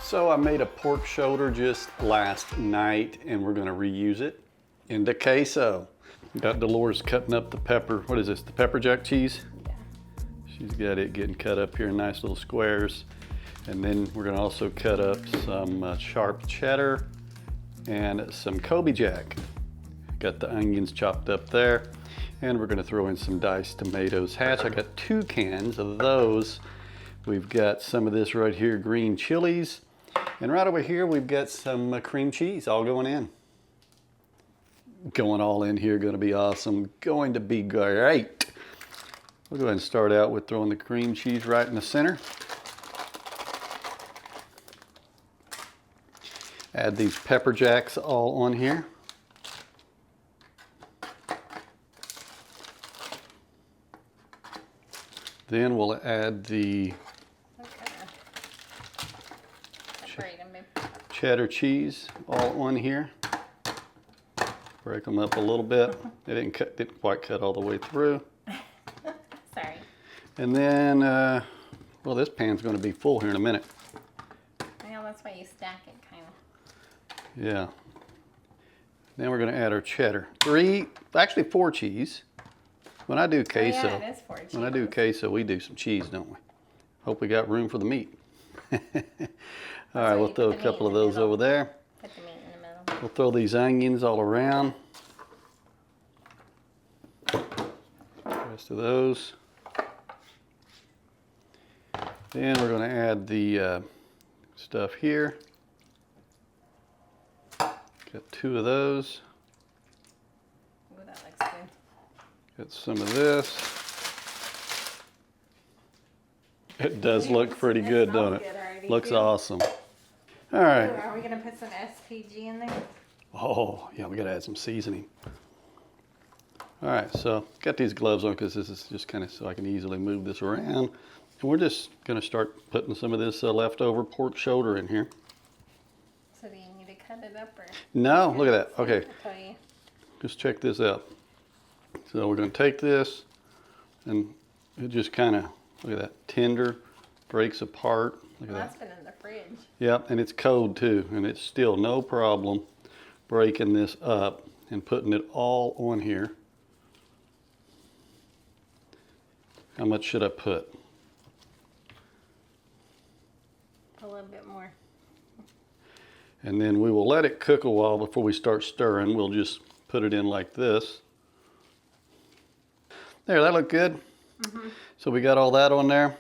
So I made a pork shoulder just last night and we're gonna reuse it into queso. Got Dolores cutting up the pepper. What is this, the pepper jack cheese? Yeah. She's got it getting cut up here in nice little squares. And then we're gonna also cut up some sharp cheddar and some Colby Jack. Got the onions chopped up there. And we're gonna throw in some diced tomatoes. Hatch, I got 2 cans of those. We've got some of this right here, green chilies. And right over here, we've got some cream cheese all going in. Going all in here, gonna be awesome. Going to be great. We'll go ahead and start out with throwing the cream cheese right in the center. Add these pepper jacks all on here. Then we'll add the cheddar cheese all on here. Break them up a little bit. They didn't quite cut all the way through. Sorry. And then, well, this pan's going to be full here in a minute. Yeah, that's why you stack it, kind of. Yeah. Then we're going to add our cheddar. 4 cheese. When I do queso, oh, yeah, it is 4 cheese. When I do queso, we do some cheese, don't we? Hope we got room for the meat. All right, we'll throw a couple of those over there. Put the meat in the middle. We'll throw these onions all around. Rest of those. Then we're going to add the stuff here. Got 2 of those. Ooh, that looks good. Got some of this. It does look pretty good, don't it? Looks awesome. All right. Ooh, are we going to put some SPG in there? Oh, yeah, we got to add some seasoning. All right, so got these gloves on because this is just kind of so I can easily move this around. And we're just going to start putting some of this leftover pork shoulder in here. So do you need to cut it up or? No, look at that. Okay, I'll tell you. just check this out. So we're going to take this and it just kind of, look at that, tender, breaks apart. Look at Well, that. that's been in the fridge. Yep, and it's cold too, and it's still no problem breaking this up and putting it all on here. How much should I put? A little bit more. And then we will let it cook a while before we start stirring. We'll just put it in like this. There, that looked good. Mm-hmm. So we got all that on there.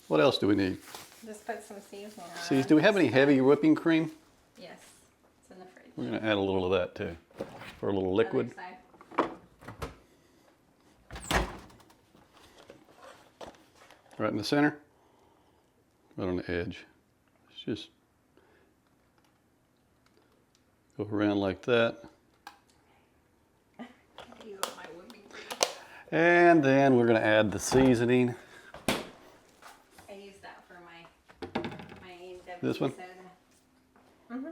What else do we need? Just put some seasoning on. Seasoning. Do we have any heavy whipping cream? Yes, it's in the fridge. We're going to add a little of that too for a little liquid. Other side. Right in the center, right on the edge. It's just go around like that. Use my whipping cream. And then we're going to add the seasoning. I use that for my This one? soda. Mm-hmm.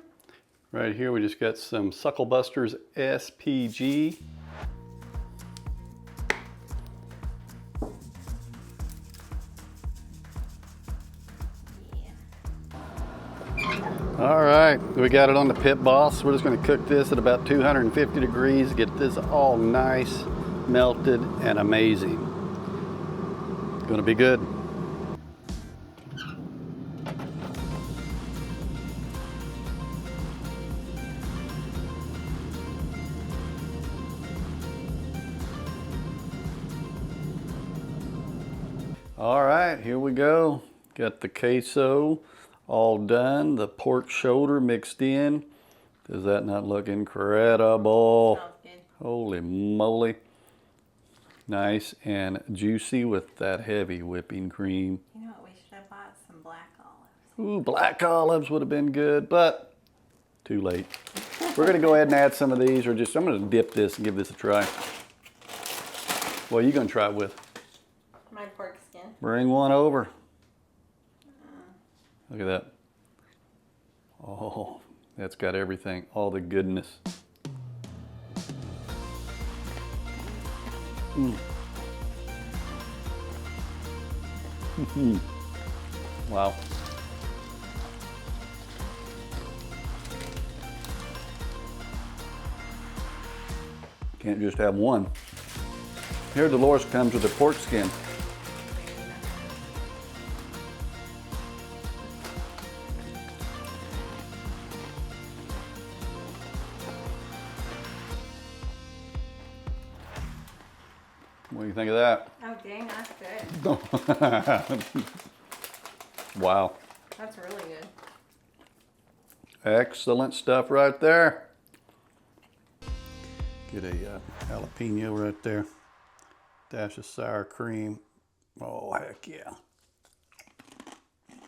Right here we just got some SuckleBusters SPG. All right, we got it on the Pit Boss. We're just going to cook this at about 250 degrees, get this all nice, melted, and amazing. It's going to be good. All right, here we go. Got the queso all done, the pork shoulder mixed in. Does that not look incredible? Smells good. Holy moly. Nice and juicy with that heavy whipping cream. You know what? We should have bought some black olives. Ooh, black olives would have been good, but too late. We're gonna go ahead and add some of these, or I'm gonna dip this and give this a try. What are you gonna try it with? My pork skin. Bring one over. Look at that. Oh, that's got everything, all the goodness. Wow. Can't just have one. Here, Dolores comes with a pork skin. What do you think of that? Oh, dang, that's good. Wow. That's really good. Excellent stuff right there. Get a jalapeno right there. Dash of sour cream. Oh, heck yeah.